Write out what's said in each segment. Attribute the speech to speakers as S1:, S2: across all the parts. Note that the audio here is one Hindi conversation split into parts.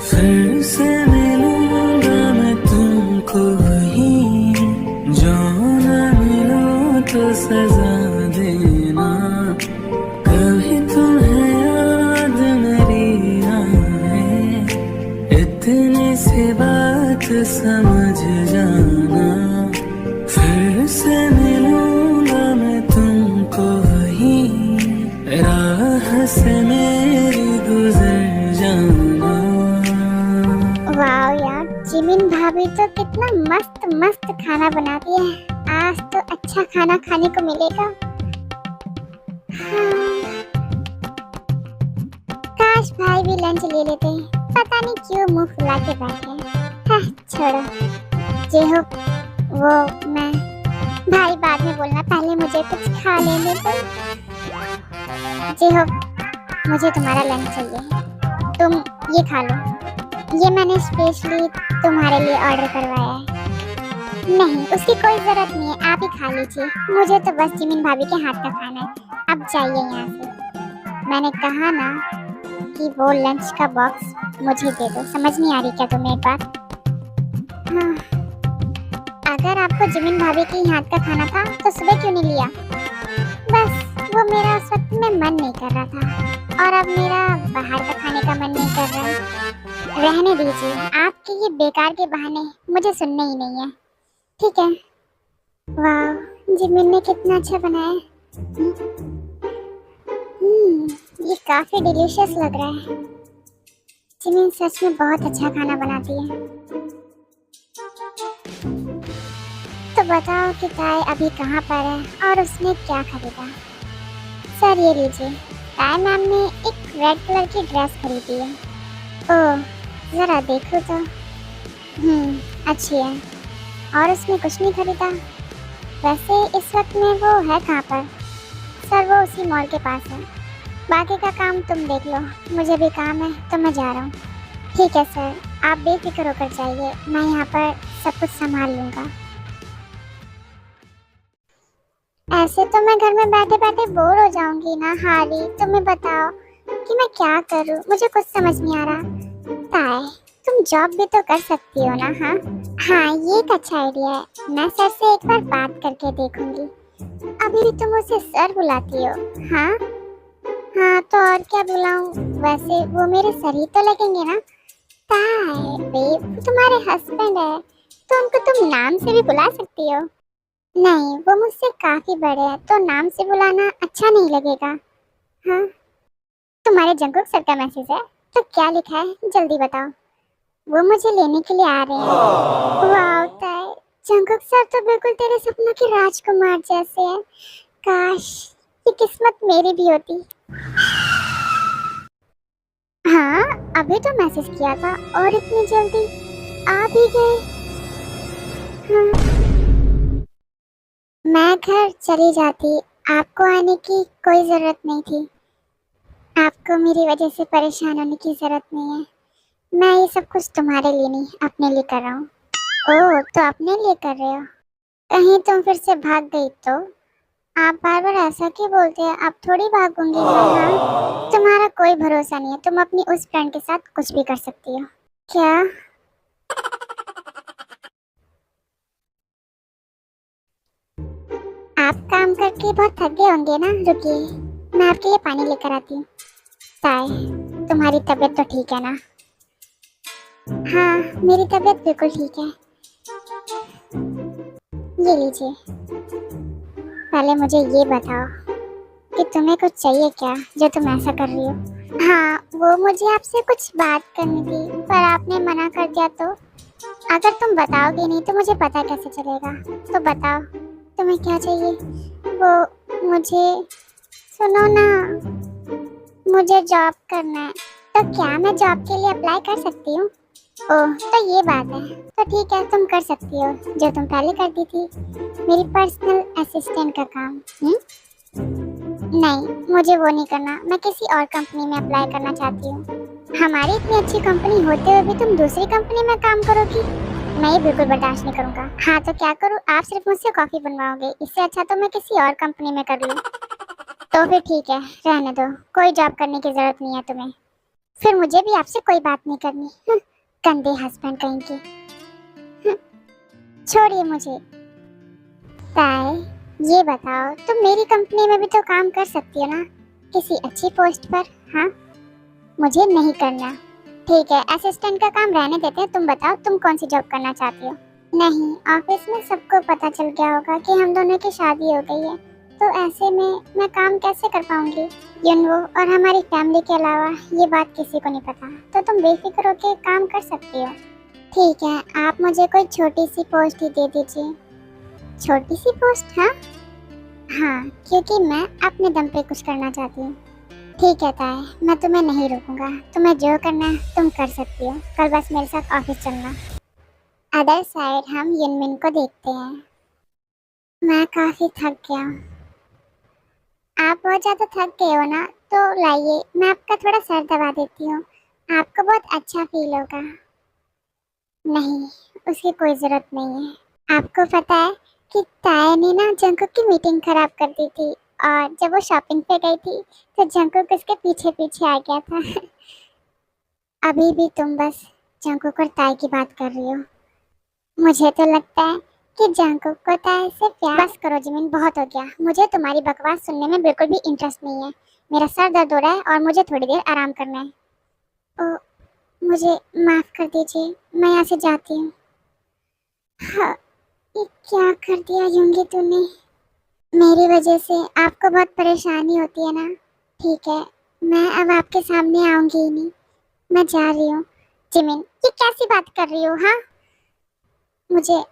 S1: फिर से मिलूंगा मैं तुमको वहीं, जो न मिलो तो सजा देना। कभी तुम्हें याद मेरी आए, इतनी सी बात समझ जाना। फिर से मिलूंगा मैं तुमको वहीं, राह से मेरी गुजर जाना।
S2: वाह यार, जिमिन भाभी तो कितना मस्त मस्त खाना बनाती है। आज तो अच्छा खाना खाने को मिलेगा। हाँ, काश भाई भी लंच ले लेते हैं। पता नहीं क्यों मुंह फुला के बैठे हैं। हाँ, छोड़ो, जे हो वो मैं। भाई बाद में बोलना, पहले मुझे कुछ खा लेने दो। जे हो, मुझे तुम्हारा लंच चाहिए। तुम ये खा लो। ये मैंने स्पेशली तुम्हारे लिए ऑर्डर करवाया है। नहीं, उसकी कोई जरूरत नहीं है, आप ही खा लीजिए। मुझे तो बस जिमिन भाभी के हाथ का खाना है। अब जाइए यहाँ से। मैंने कहा ना कि वो लंच का बॉक्स मुझे दे दो। समझ नहीं आ रही क्या तुम्हें एक बात? हाँ, अगर आपको जिमिन भाभी के हाथ का खाना था तो सुबह क्यों नहीं लिया? बस वो मेरा उस वक्त में मन नहीं कर रहा था, और अब मेरा बाहर का खाने का मन नहीं कर रहा है। रहने दीजिए, आपके ये बेकार के बहाने मुझे सुनने ही नहीं है। ठीक है। वाह, जिमिन ने कितना अच्छा बनाया है। ये काफी डिलीशियस लग रहा है। जिमिन सच में बहुत अच्छा खाना बनाती है। तो बताओ कि ताई अभी कहाँ पर है और उसने क्या खरीदा? सर ये लीजिए, ताई मैम ने एक रेड कलर की ड्रेस खरीदी है। ओह, जरा देखो तो। अच्छी है। और उसने कुछ नहीं खरीदा? वैसे इस वक्त में वो है कहाँ पर? सर वो उसी मॉल के पास है। बाकी का काम तुम देख लो, मुझे भी काम है तो मैं जा रहा हूँ। ठीक है सर, आप बेफिक्र होकर जाइए, मैं यहाँ पर सब कुछ संभाल लूँगा। ऐसे तो मैं घर में बैठे बैठे बोर हो जाऊंगी ना हारी। तुम्हें बताओ कि मैं क्या करूँ, मुझे कुछ समझ नहीं आ रहा। ताई, तुम जॉब भी तो कर सकती हो ना? हाँ हाँ, ये एक अच्छा आइडिया है। मैं सर से एक बार बात करके देखूंगी। अभी भी तुम उसे सर बुलाती हो? हाँ हाँ, तो और क्या बुलाऊं? वैसे वो मेरे सर ही तो लगेंगे ना। ताई बेब, वो तुम्हारे हस्बैंड है तो उनको तुम नाम से भी बुला सकती हो। नहीं, वो मुझसे काफी बड़े हैं तो नाम से बुलाना अच्छा नहीं लगेगा। हाँ, तुम्हारे जंकुक सर का मैसेज है? तो क्या लिखा है, जल्दी बताओ। वो मुझे लेने के लिए आ रहे हैं। वाह ताई, जंकुक सर तो बिल्कुल तेरे सपनों के राजकुमार जैसे हैं। काश ये किस्मत मेरी भी होती। हाँ, अभी तो मैसेज किया था और इतनी जल्दी आ भी गए। हाँ, मैं घर चली जाती, आपको आने की कोई जरूरत नहीं थी। आपको मेरी वजह से परेशान होने की जरूरत नहीं है। मैं ये सब कुछ तुम्हारे लिए नहीं, अपने लिए कर रहा हूँ। ओह, तो अपने लिए कर रहे हो? कहीं तुम फिर से भाग गई तो? आप बार बार ऐसा क्यों बोलते हैं? आप थोड़ी भागूंगी मैं। हाँ, तुम्हारा कोई भरोसा नहीं है। तुम अपनी उस फ्रेंड के साथ कुछ भी कर सकती हो। क्या? आप काम करके बहुत थक गए होंगे ना। रुकिए, मैं आपके लिए पानी लेकर आती हूँ। ताई, तुम्हारी तबीयत तो ठीक है ना? हाँ, मेरी तबीयत बिल्कुल ठीक है। ये लीजिए। पहले मुझे ये बताओ कि तुम्हें कुछ चाहिए क्या, जो तुम ऐसा कर रही हो? हाँ, वो मुझे आपसे कुछ बात करनी थी पर आपने मना कर दिया। तो अगर तुम बताओगे नहीं तो मुझे पता कैसे चलेगा? तो बताओ, तुम्हें क्या चाहिए? वो मुझे, सुनो ना, मुझे जॉब करना है। तो क्या मैं जॉब के लिए अप्लाई कर सकती हूँ? ओह, तो ये बात है। तो ठीक है, तुम कर सकती हो जो तुम पहले करती थी, मेरी पर्सनल असिस्टेंट का काम। नहीं, मुझे वो नहीं करना। मैं किसी और कंपनी में अप्लाई करना चाहती हूँ। हमारी इतनी अच्छी कंपनी होते हुए भी तुम दूसरी कंपनी में काम करोगी? मैं ये बिल्कुल बर्दाश्त नहीं करूँगा। हाँ, तो क्या करूँ? आप सिर्फ मुझसे कॉफी बनवाओगे? इससे अच्छा तो मैं किसी और कंपनी में कर लूँ। तो फिर ठीक है, रहने दो, कोई जॉब करने की जरूरत नहीं है तुम्हें। फिर मुझे भी आपसे कोई बात नहीं करनी। गंदे हस्बैंड कहीं के। छोड़िए मुझे। ताए, ये बताओ, तुम मेरी कंपनी में भी तो काम कर सकती हो ना, किसी अच्छी पोस्ट पर। हाँ, मुझे नहीं करना। ठीक है, असिस्टेंट का काम रहने देते हैं। तुम बताओ, तुम कौन सी जॉब करना चाहती हो? नहीं, ऑफिस में सबको पता चल गया होगा कि हम दोनों की शादी हो गई है, तो ऐसे में मैं काम कैसे कर पाऊंगी? वो और हमारी फैमिली के अलावा ये बात किसी को नहीं पता, तो तुम बेफिक्र होकर काम कर सकती हो। ठीक है, आप मुझे कोई छोटी सी पोस्ट ही दे दीजिए। छोटी सी पोस्ट? हाँ, क्योंकि मैं अपने दम पे कुछ करना चाहती हूँ। ठीक है ताए, मैं तुम्हें नहीं रोकूंगा। तुम्हें जो करना है तुम कर सकती हो। कल बस मेरे साथ ऑफिस चलना। अदर साइड हम युनमिन को देखते हैं। मैं काफी थक गया हूँ। आप बहुत ज्यादा थक गए हो ना, तो लाइए मैं आपका थोड़ा सर दबा देती हूँ, आपको बहुत अच्छा फील होगा। नहीं, उसकी कोई जरूरत नहीं है। आपको पता है कि ताया ने ना जंकुक की मीटिंग खराब कर दी थी, और जब वो शॉपिंग पे गई थी तो जंकुक उसके पीछे पीछे आ गया था। अभी भी तुम बस जंकुक और ताया की बात कर रही हो। मुझे तो लगता है कि जंकुक को ताया से प्यार। बस करो जिमिन, बहुत हो गया। मुझे तुम्हारी बकवास सुनने में बिल्कुल भी इंटरेस्ट नहीं है। मेरा सर दर्द हो रहा है और मुझे थोड़ी देर आराम करना है। ओ, मुझे माफ कर दीजिए, मैं यहाँ से जाती हूँ। हाँ, ये क्या कर दिया युंगी तूने? मेरी वजह से आपको बहुत परेशानी होती है ना। ठीक है, मैं अब आपके सामने आऊंगी ही नहीं। मैं जा रही हूँ। जिमिन, ये कैसी बात कर रही हो? हाँ, मुझे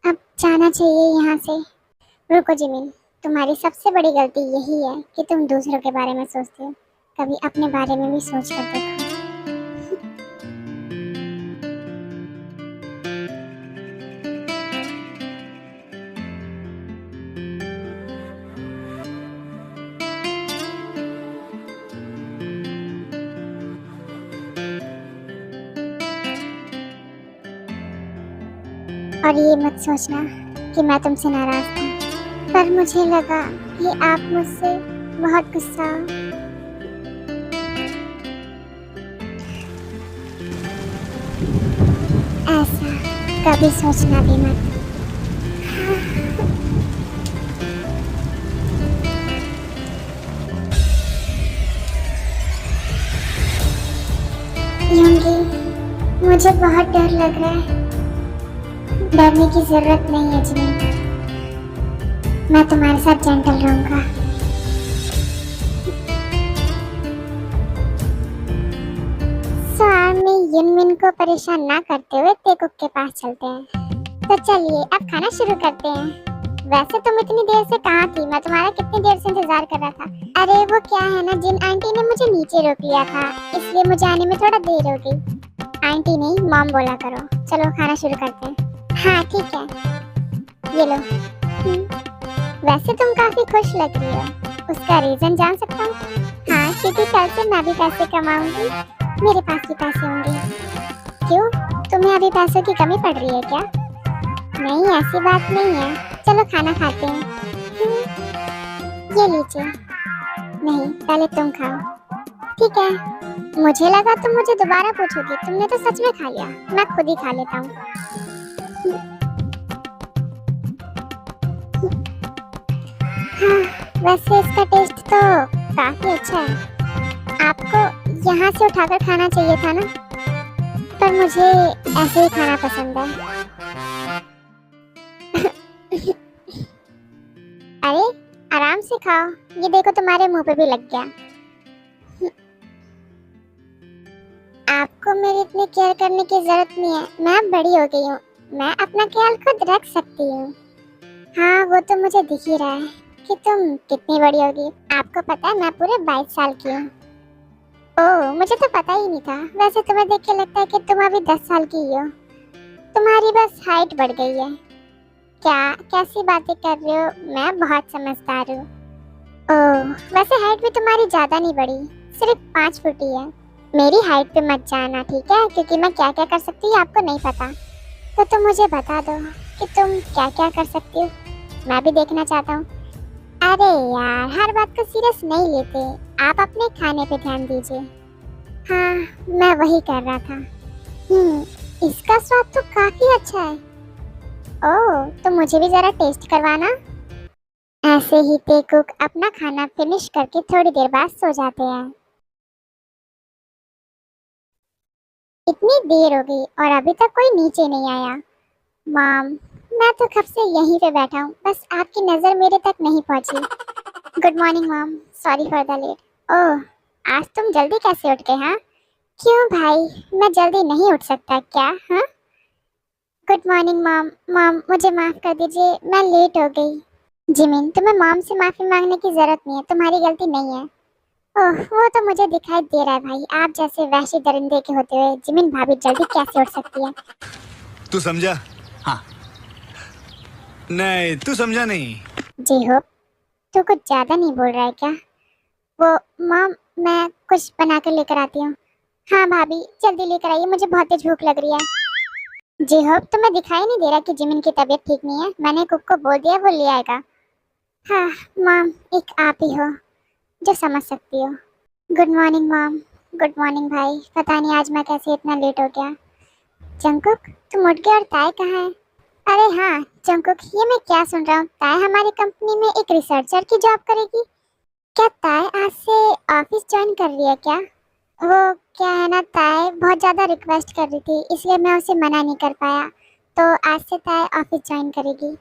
S2: अब जाना चाहिए यहाँ से। रुको जिमिन, तुम्हारी सबसे बड़ी गलती यही है कि तुम दूसरों के बारे में सोचते हो। कभी अपने बारे में भी सोच कर देखो। और ये मत सोचना कि मैं तुमसे नाराज था, पर मुझे लगा कि आप मुझसे बहुत गुस्सा हो। ऐसा कभी सोचना भी मत। युंगी, मुझे बहुत डर लग रहा है। डरने की जरूरत नहीं है जिमिन, मैं तुम्हारे साथ जेंटल रहूंगा। स्वामी युनमिन को परेशान ना करते हुए तेकुक के पास चलते हैं। तो चलिए अब खाना शुरू करते हैं। वैसे तुम इतनी देर से कहाँ थी? मैं तुम्हारा कितनी देर से इंतजार कर रहा था। अरे वो क्या है ना, जिन आंटी ने मुझे नीचे रोक लिया था, इसलिए मुझे आने में थोड़ा देर हो गई। आंटी नहीं, मॉम बोला करो। चलो खाना शुरू करते हैं। हाँ ठीक है, ये लो। वैसे तुम काफी खुश लग रही हो, उसका रीजन जान सकता हूँ? हाँ, क्योंकि कल से मैं भी पैसे कमाऊंगी, मेरे पास भी पैसे होंगे। क्यों, तुम्हें अभी पैसों की कमी पड़ रही है क्या? नहीं, ऐसी बात नहीं है। चलो खाना खाते हैं। ये लीजिए। नहीं, पहले तुम खाओ। ठीक है, मुझे लगा तुम मुझे दोबारा पूछोगी। तुमने तो सच में खा लिया, मैं खुद ही खा लेता हूँ। हाँ, वैसे इसका टेस्ट तो काफी अच्छा है। आपको यहाँ से उठाकर खाना चाहिए था ना, पर मुझे ऐसे ही खाना पसंद है। अरे आराम से खाओ, ये देखो तुम्हारे मुंह पे भी लग गया। आपको मेरी इतनी केयर करने की जरूरत नहीं है, मैं अब बड़ी हो गई हूँ, मैं अपना ख्याल खुद रख सकती हूँ। हाँ, वो तो मुझे दिख ही रहा है कि तुम कितनी बड़ी होगी। आपको पता है मैं पूरे 22 साल की हूँ। ओह, मुझे तो पता ही नहीं था। वैसे तुम्हें देख के लगता है कि तुम अभी 10 साल की ही हो। तुम्हारी बस हाइट बढ़ गई है। क्या कैसी बातें कर रहे हो? मैं बहुत समझदार हूँ। ओह, वैसे हाइट भी तुम्हारी ज्यादा नहीं बढ़ी, सिर्फ 5 फुट ही है। मेरी हाइट पे मत जाना, ठीक है? क्योंकि मैं क्या क्या कर सकती हूँ आपको नहीं पता। तो तुम मुझे बता दो कि तुम क्या क्या कर सकती हो, मैं भी देखना चाहता हूँ। अरे यार, हर बात को सीरियस नहीं लेते, आप अपने खाने पे ध्यान दीजिए। हाँ, मैं वही कर रहा था। इसका स्वाद तो काफी अच्छा है। ओह, तो मुझे भी जरा टेस्ट करवाना। ऐसे ही ते कुक अपना खाना फिनिश करके थोड़ी देर बाद सो जाते हैं। इतनी देर हो गई और अभी तक कोई नीचे नहीं आया। मॉम, मैं तो कब से यहीं पे बैठा हूँ, बस आपकी नजर मेरे तक नहीं पहुँची। Good morning mom, sorry for the late. Oh, आज तुम जल्दी कैसे उठ गए? हाँ, क्यों भाई, मैं जल्दी नहीं उठ सकता क्या? हाँ, गुड मॉर्निंग मॉम। मॉम, मुझे माफ कर दीजिए, मैं लेट हो गई। जिमिन, तुम्हें मॉम से माफी मांगने की जरूरत नहीं है, तुम्हारी गलती नहीं है। ओह, वो तो मुझे दिखाई दे रहा है भाई, आप जैसे वहशी दरिंदे के होते हुए जिमिन भाभी जल्दी कैसे उठ सकती है?
S3: तू समझा? हाँ। नहीं, तू समझा नहीं।
S2: जी होप, तू कुछ ज्यादा नहीं बोल रहा है क्या? वो मॉम, मैं कुछ बना कर लेकर आती हूँ। हाँ भाभी, जल्दी लेकर आइए, मुझे बहुत तेज भूख लग रही है। जी होप, तुम्हें दिखाई नहीं दे रहा कि जिमिन की तबीयत ठीक नहीं है? मैंने कुक को बोल दिया, वो ले आएगा। हाँ मॉम, एक आप ही हो जो समझ सकती हो। Good morning mom. Good morning भाई, पता नहीं आज मैं कैसे इतना लेट हो गया। जंकुक, तुम उठ गए और ताय कहाँ है? अरे हाँ जंकुक, ये मैं क्या सुन रहा हूँ, ताय हमारी कंपनी में एक रिसर्चर की जॉब करेगी। क्या ताय आज से ऑफिस ज्वाइन कर रही है क्या? वो क्या है ना, ताय बहुत ज़्यादा रिक्वेस्ट कर रही थी, इसलिए मैं उसे मना नहीं कर पाया। तो आज से ताय ऑफिस ज्वाइन करेगी।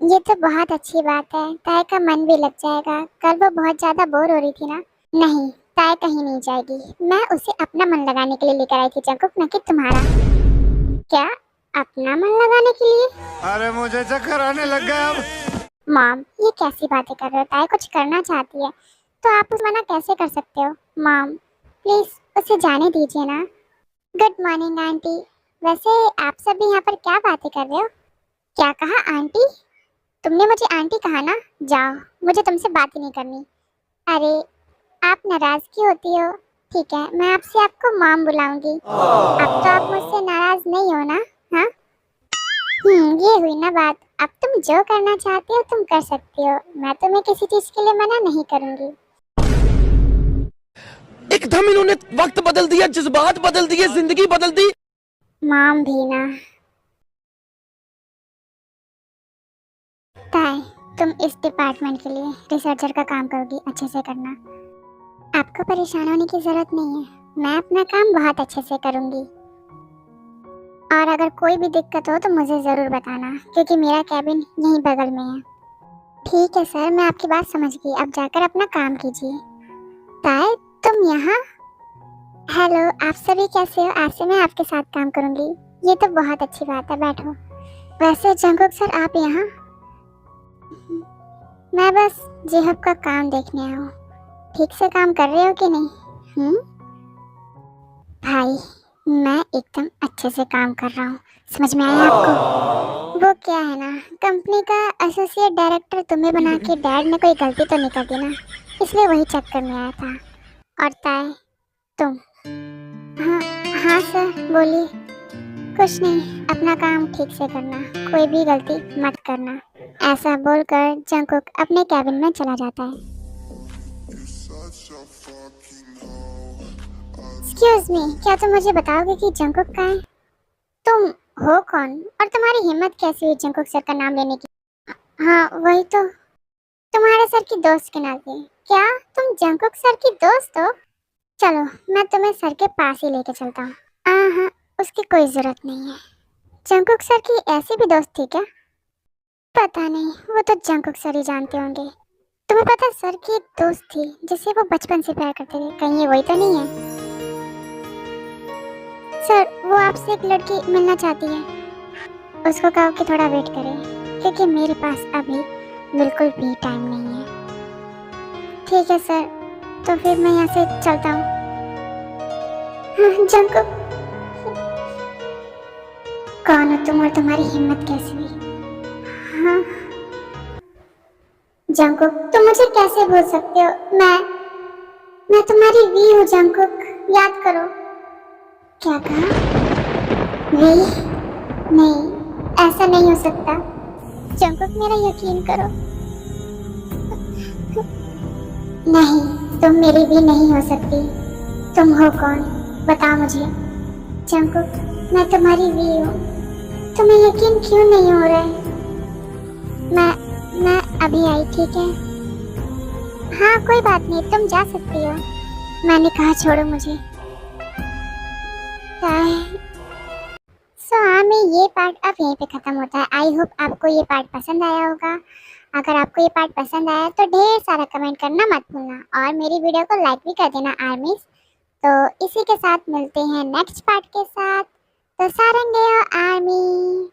S2: ये तो बहुत अच्छी बात है, ताय का मन भी लग जाएगा। कल वो बहुत ज़्यादा बोर हो रही थी ना। नहीं, ताय कहीं नहीं जाएगी, मैं उसे अपना मन लगाने के लिए लेकर आई थी जंकुक, न कि तुम्हारा। क्या, अपना मन लगाने के लिए?
S3: अरे मुझे चक्कर आने लग गया अब।
S2: मॉम, ये कैसी बातें कर रहे हो? ताय कुछ करना चाहती है तो आप उसे मना कैसे कर सकते हो? मॉम प्लीज उसे जाने दीजिए ना। Good morning aunty. वैसे आप सभी यहाँ पर क्या बातें कर रहे हो? क्या कहा आंटी? तुमने मुझे आंटी कहा ना? जाओ, मुझे तुमसे बात ही नहीं करनी। अरे, आप नाराज क्यों होती हो? ठीक है, मैं आपसे आपको मॉम बुलाऊंगी। अब तो आप मुझसे नाराज नहीं हो ना? हाँ, ये हुई ना बात। अब तुम जो करना चाहती हो तुम कर सकती हो, मैं तुम्हें किसी चीज के लिए मना नहीं करूंगी।
S4: एकदम इन्होंने वक्त बदल दिया, जज्बात बदल दिए, जिंदगी बदल दी।
S2: मॉम भी ना। ताई, तुम इस डिपार्टमेंट के लिए रिसर्चर का काम करोगी, अच्छे से करना। आपको परेशान होने की जरूरत नहीं है, मैं अपना काम बहुत अच्छे से करूंगी। और अगर कोई भी दिक्कत हो तो मुझे जरूर बताना, क्योंकि मेरा कैबिन यहीं बगल में है। ठीक है सर, मैं आपकी बात समझ गई, अब जाकर अपना काम कीजिए। ताई, तुम यहाँ? हेलो, आप सभी कैसे हो? आज से मैं आपके साथ काम करूंगी। ये तो बहुत अच्छी बात है, बैठो। वैसे जंकुक सर, आप यहाँ? मैं बस जेहब का काम देखने आया हूँ। ठीक से काम कर रहे हो कि नहीं? भाई, मैं एकदम अच्छे से काम कर रहा हूँ, समझ में आया आपको? वो क्या है ना, कंपनी का एसोसिएट डायरेक्टर तुम्हें बना के डैड ने कोई गलती तो नहीं कर दी ना, इसलिए वही चक्कर में आया था। और ताय, तुम? हाँ हाँ सर, बोलिए। कुछ नहीं, अपना काम ठीक से करना, कोई भी गलती मत करना। ऐसा बोलकर जंकुक अपने कैबिन में चला जाता है। एक्सक्यूज मी, क्या तुम मुझे बताओगे कि जंकुक कहाँ है? तुम हो कौन और तुम्हारी हिम्मत कैसी हुई जंकुक सर का नाम लेने की? हाँ वही तो, तुम्हारे सर की दोस्त के नाते। क्या तुम जंकुक सर की दोस्त हो? चलो, मैं तुम्हें सर के पास ही लेके चलता हूँ। हाँ, उसकी कोई जरूरत नहीं है। जंकुक सर की ऐसी भी दोस्त थी क्या? पता नहीं, वो तो जंकुक सर ही जानते होंगे। तुम्हें पता, सर की एक दोस्त थी जिसे वो बचपन से प्यार करते थे, कहीं ये वही तो नहीं है? सर, वो आपसे एक लड़की मिलना चाहती है, उसको कहो कि थोड़ा वेट करे, क्योंकि मेरे पास अभी बिल्कुल भी टाइम नहीं है। ठीक है सर, तो फिर मैं यहाँ से चलता हूँ। हाँ, जंकुक, कौन हो तुम और तुम्हारी हिम्मत कैसी हुई? हाँ जंकुक, तुम मुझे कैसे भूल सकते हो? मैं तुम्हारी वी हूँ जंकुक, याद करो। क्या कहा? वी? नहीं, ऐसा नहीं हो सकता जंकुक, मेरा यकीन करो। नहीं, तुम मेरी वी नहीं हो सकती। तुम हो कौन, बताओ मुझे। जंकुक, मैं तुम्हारी वी हूँ। तुम्हें यकीन क्यों नहीं हो रहा है? मैं अभी आई, ठीक है? हाँ कोई बात नहीं, तुम जा सकती हो। मैंने कहा छोड़ो मुझे। सो आर्मी, ये पार्ट अब यहीं पे खत्म होता है। आई होप आपको ये पार्ट पसंद आया होगा। अगर आपको ये पार्ट पसंद आया तो ढेर सारा कमेंट करना मत भूलना और मेरी वीडियो को लाइक भी कर देना आर्मी। तो इसी के साथ मिलते हैं नेक्स्ट पार्ट के साथ। तो सारंगे आर्मी।